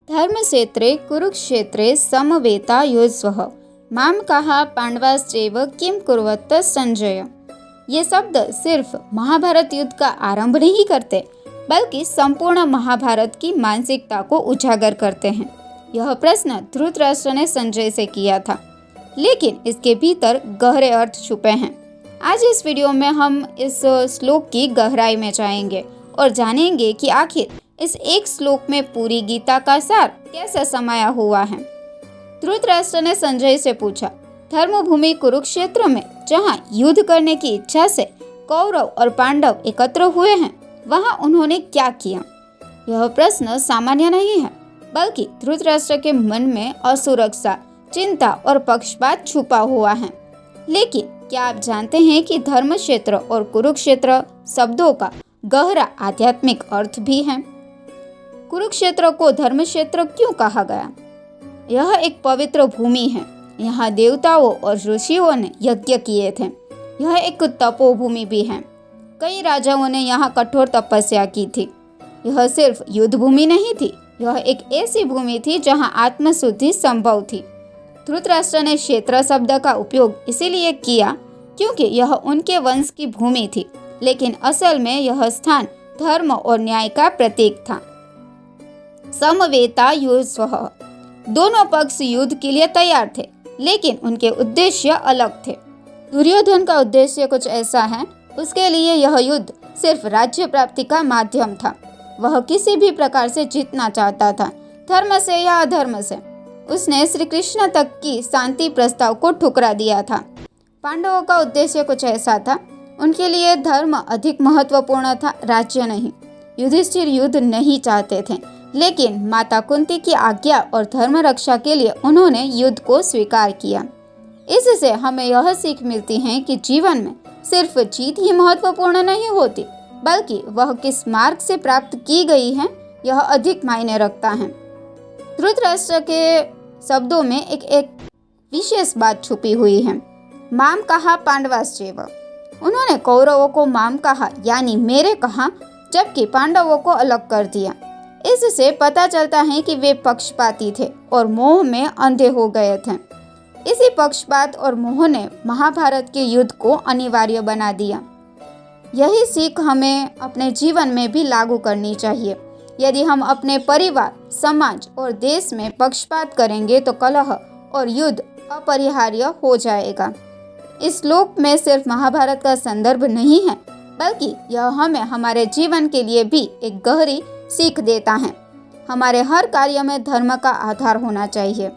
धर्मक्षेत्रे कुरुक्षेत्रे समवेतायुस्वः माम कहा पांडवाश्चैव किम कुर्वत संजय। ये शब्द सिर्फ महाभारत युद्ध का आरंभ नहीं करते बल्कि संपूर्ण महाभारत की मानसिकता को उजागर करते हैं। यह प्रश्न धृतराष्ट्र ने संजय से किया था, लेकिन इसके भीतर गहरे अर्थ छुपे हैं। आज इस वीडियो में हम इस श्लोक की गहराई में जाएंगे और जानेंगे कि आखिर इस एक श्लोक में पूरी गीता का सार कैसे समाया हुआ है। धृतराष्ट्र ने संजय से पूछा, धर्मभूमि कुरुक्षेत्र में जहाँ युद्ध करने की इच्छा से कौरव और पांडव एकत्र हुए हैं, वहाँ उन्होंने क्या किया? यह प्रश्न सामान्य नहीं है, बल्कि धृतराष्ट्र के मन में असुरक्षा, चिंता और पक्षपात छुपा हुआ है। लेकिन क्या आप जानते हैं कि धर्मक्षेत्र और कुरुक्षेत्र शब्दों का गहरा आध्यात्मिक अर्थ भी है? कुरुक्षेत्र को धर्मक्षेत्र क्यों कहा गया? यह एक पवित्र भूमि है। यहाँ देवताओं और ऋषियों ने यज्ञ किए थे। यह एक तपोभूमि भी है। कई राजाओं ने यहाँ कठोर तपस्या की थी। यह सिर्फ युद्ध भूमि नहीं थी, यह एक ऐसी भूमि थी जहाँ आत्मशुद्धि संभव थी। धृतराष्ट्र ने क्षेत्र शब्द का उपयोग इसीलिए किया क्योंकि यह उनके वंश की भूमि थी, लेकिन असल में यह स्थान धर्म और न्याय का प्रतीक था। समवेतायुस्वः, दोनों पक्ष युद्ध के लिए तैयार थे, लेकिन उनके उद्देश्य अलग थे। दुर्योधन का उद्देश्य कुछ ऐसा है, उसके लिए यह युद्ध सिर्फ राज्य प्राप्ति का माध्यम था। वह किसी भी प्रकार से जीतना चाहता था, धर्म से या अधर्म से। उसने श्री कृष्ण तक की शांति प्रस्ताव को ठुकरा दिया था। पांडवों का उद्देश्य कुछ ऐसा था, उनके लिए धर्म अधिक महत्वपूर्ण था, राज्य नहीं। युधिष्ठिर युद्ध नहीं चाहते थे, लेकिन माता कुंती की आज्ञा और धर्म रक्षा के लिए उन्होंने युद्ध को स्वीकार किया। इससे हमें यह सीख मिलती है कि जीवन में सिर्फ जीत ही महत्वपूर्ण नहीं होती, बल्कि वह किस मार्ग से प्राप्त की गई है, यह अधिक मायने रखता है। धृतराष्ट्र के शब्दों में एक विशेष बात छुपी हुई है। माम कहा पांडवाश्चैव, उन्होंने कौरवों को माम कहा यानी मेरे कहा, जबकि पांडवों को अलग कर दिया। इससे पता चलता है कि वे पक्षपाती थे और मोह में अंधे हो गए थे। इसी पक्षपात और मोह ने महाभारत के युद्ध को अनिवार्य बना दिया। यही सीख हमें अपने जीवन में भी लागू करनी चाहिए। यदि हम अपने परिवार, समाज और देश में पक्षपात करेंगे तो कलह और युद्ध अपरिहार्य हो जाएगा। इस श्लोक में सिर्फ महाभारत का संदर्भ नहीं है, बल्कि यह हमें हमारे जीवन के लिए भी एक गहरी सीख देता है। हमारे हर कार्य में धर्म का आधार होना चाहिए।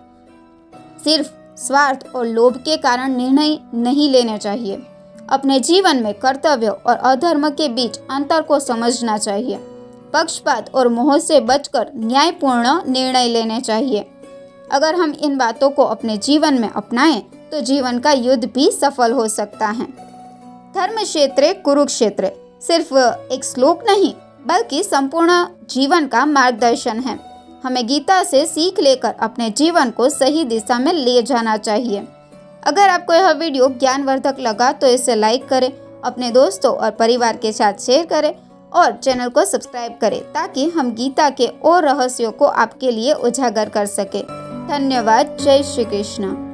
सिर्फ स्वार्थ और लोभ के कारण निर्णय नहीं लेने चाहिए। अपने जीवन में कर्तव्य और अधर्म के बीच अंतर को समझना चाहिए। पक्षपात और मोह से बचकर न्यायपूर्ण निर्णय लेने चाहिए। अगर हम इन बातों को अपने जीवन में अपनाएं तो जीवन का युद्ध भी सफल हो सकता है। धर्मक्षेत्रे कुरुक्षेत्र सिर्फ एक श्लोक नहीं, बल्कि संपूर्ण जीवन का मार्गदर्शन है। हमें गीता से सीख लेकर अपने जीवन को सही दिशा में ले जाना चाहिए। अगर आपको यह वीडियो ज्ञानवर्धक लगा तो इसे लाइक करें, अपने दोस्तों और परिवार के साथ शेयर करें और चैनल को सब्सक्राइब करें ताकि हम गीता के और रहस्यों को आपके लिए उजागर कर सकें। धन्यवाद। जय श्री कृष्ण।